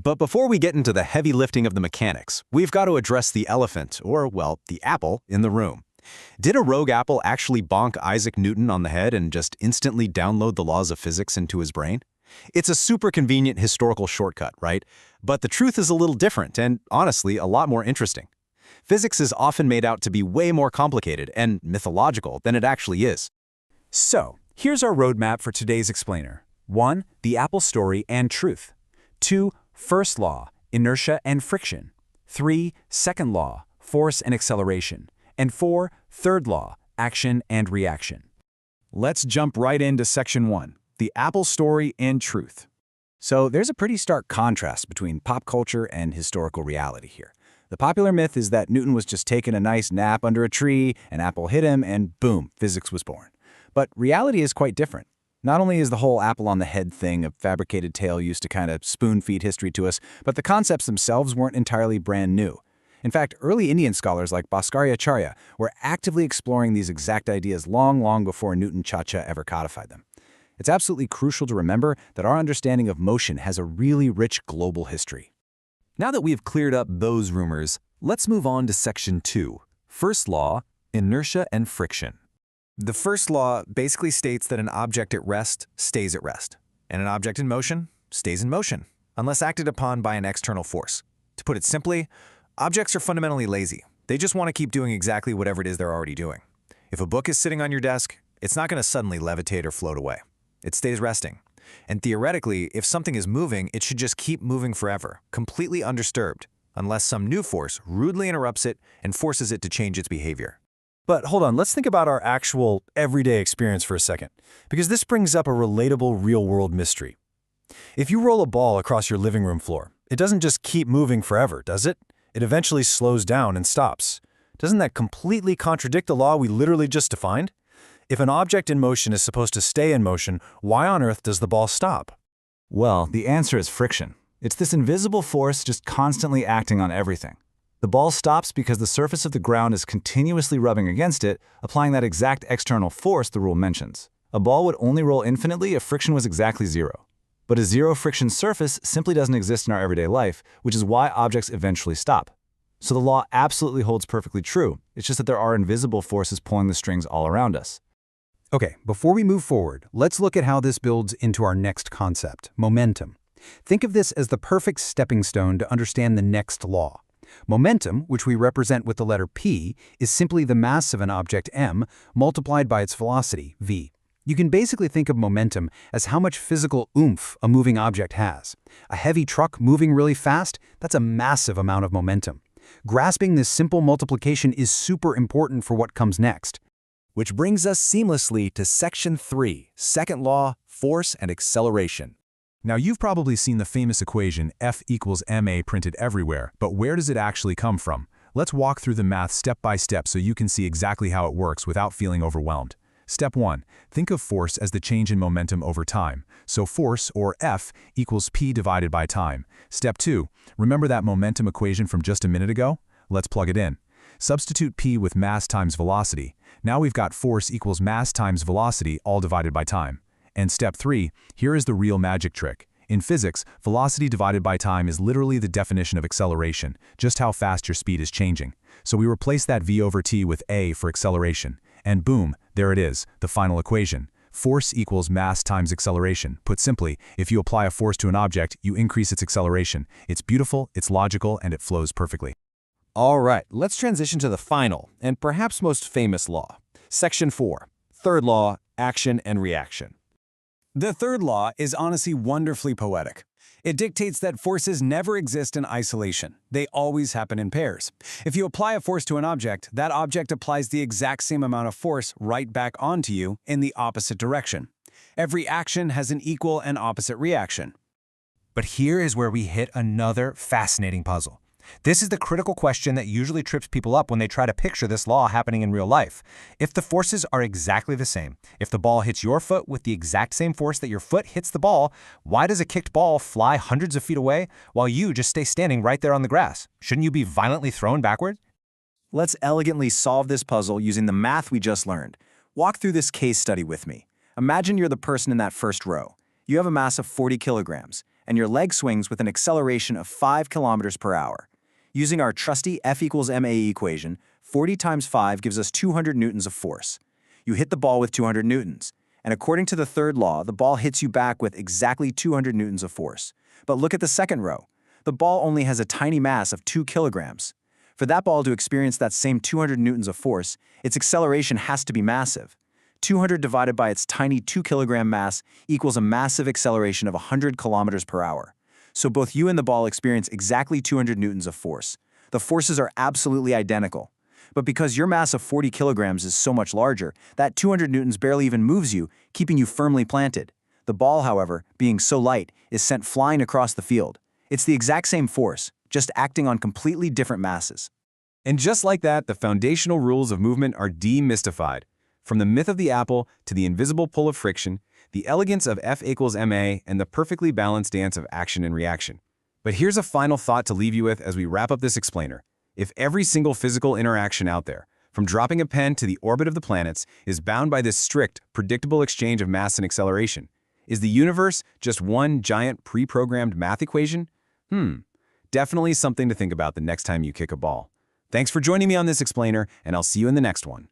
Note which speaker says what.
Speaker 1: But before we get into the heavy lifting of the mechanics, we've got to address the elephant, or, well, the apple, in the room. Did a rogue apple actually bonk Isaac Newton on the head and just instantly download the laws of physics into his brain? It's a super convenient historical shortcut, right? But the truth is a little different and, honestly, a lot more interesting. Physics is often made out to be way more complicated and mythological than it actually is.
Speaker 2: So, here's our roadmap for today's explainer. 1. The apple story and truth. 2. First law, inertia and friction. 3. Second law, force and acceleration. And 4. Third law, action and reaction.
Speaker 3: Let's jump right into Section 1, the apple story and truth. So there's a pretty stark contrast between pop culture and historical reality here. The popular myth is that Newton was just taking a nice nap under a tree, an apple hit him, and boom, physics was born. But reality is quite different. Not only is the whole apple on the head thing a fabricated tale used to kind of spoon-feed history to us, but the concepts themselves weren't entirely brand new. In fact, early Indian scholars like Bhaskaracharya were actively exploring these exact ideas long before Newton Chacha ever codified them. It's absolutely crucial to remember that our understanding of motion has a really rich global history.
Speaker 4: Now that we've cleared up those rumors, let's move on to Section 2, First Law, Inertia and Friction.
Speaker 5: The first law basically states that an object at rest stays at rest, and an object in motion stays in motion, unless acted upon by an external force. To put it simply, objects are fundamentally lazy. They just want to keep doing exactly whatever it is they're already doing. If a book is sitting on your desk, it's not going to suddenly levitate or float away. It stays resting. And theoretically, if something is moving, it should just keep moving forever, completely undisturbed, unless some new force rudely interrupts it and forces it to change its behavior.
Speaker 6: But hold on, let's think about our actual everyday experience for a second, because this brings up a relatable real-world mystery. If you roll a ball across your living room floor, it doesn't just keep moving forever, does it? It eventually slows down and stops. Doesn't that completely contradict the law we literally just defined? If an object in motion is supposed to stay in motion, why on earth does the ball stop?
Speaker 3: Well, the answer is friction. It's this invisible force just constantly acting on everything. The ball stops because the surface of the ground is continuously rubbing against it, applying that exact external force the rule mentions. A ball would only roll infinitely if friction was exactly zero. But a zero-friction surface simply doesn't exist in our everyday life, which is why objects eventually stop. So the law absolutely holds perfectly true. It's just that there are invisible forces pulling the strings all around us.
Speaker 2: Okay, before we move forward, let's look at how this builds into our next concept, momentum. Think of this as the perfect stepping stone to understand the next law. Momentum, which we represent with the letter P, is simply the mass of an object m multiplied by its velocity, v. You can basically think of momentum as how much physical oomph a moving object has. A heavy truck moving really fast, that's a massive amount of momentum. Grasping this simple multiplication is super important for what comes next.
Speaker 4: Which brings us seamlessly to Section 3, Second Law, Force and Acceleration.
Speaker 7: Now, you've probably seen the famous equation F equals ma printed everywhere, but where does it actually come from? Let's walk through the math step by step so you can see exactly how it works without feeling overwhelmed. Step 1. Think of force as the change in momentum over time. So force, or F, equals P divided by time. Step 2. Remember that momentum equation from just a minute ago? Let's plug it in. Substitute P with mass times velocity. Now we've got force equals mass times velocity all divided by time. And step 3, here is the real magic trick. In physics, velocity divided by time is literally the definition of acceleration, just how fast your speed is changing. So we replace that v over t with a for acceleration. And boom, there it is, the final equation. Force equals mass times acceleration. Put simply, if you apply a force to an object, you increase its acceleration. It's beautiful, it's logical, and it flows perfectly.
Speaker 4: All right, let's transition to the final, and perhaps most famous law. Section 4, Third Law, Action and Reaction.
Speaker 5: The third law is honestly wonderfully poetic. It dictates that forces never exist in isolation. They always happen in pairs. If you apply a force to an object, that object applies the exact same amount of force right back onto you in the opposite direction. Every action has an equal and opposite reaction.
Speaker 8: But here is where we hit another fascinating puzzle. This is the critical question that usually trips people up when they try to picture this law happening in real life. If the forces are exactly the same, if the ball hits your foot with the exact same force that your foot hits the ball, why does a kicked ball fly hundreds of feet away while you just stay standing right there on the grass? Shouldn't you be violently thrown backward?
Speaker 3: Let's elegantly solve this puzzle using the math we just learned. Walk through this case study with me. Imagine you're the person in that first row. You have a mass of 40 kilograms, and your leg swings with an acceleration of 5 kilometers per hour. Using our trusty F equals ma equation, 40 times 5 gives us 200 newtons of force. You hit the ball with 200 newtons, and according to the third law, the ball hits you back with exactly 200 newtons of force. But look at the second row. The ball only has a tiny mass of 2 kilograms. For that ball to experience that same 200 newtons of force, its acceleration has to be massive. 200 divided by its tiny 2-kilogram mass equals a massive acceleration of 100 kilometers per hour. So both you and the ball experience exactly 200 newtons of force. The forces are absolutely identical. But because your mass of 40 kilograms is so much larger, that 200 newtons barely even moves you, keeping you firmly planted. The ball, however, being so light, is sent flying across the field. It's the exact same force, just acting on completely different masses.
Speaker 1: And just like that, the foundational rules of movement are demystified. From the myth of the apple to the invisible pull of friction, the elegance of F equals ma, and the perfectly balanced dance of action and reaction. But here's a final thought to leave you with as we wrap up this explainer. If every single physical interaction out there, from dropping a pen to the orbit of the planets, is bound by this strict, predictable exchange of mass and acceleration, is the universe just one giant pre-programmed math equation? Definitely something to think about the next time you kick a ball. Thanks for joining me on this explainer, and I'll see you in the next one.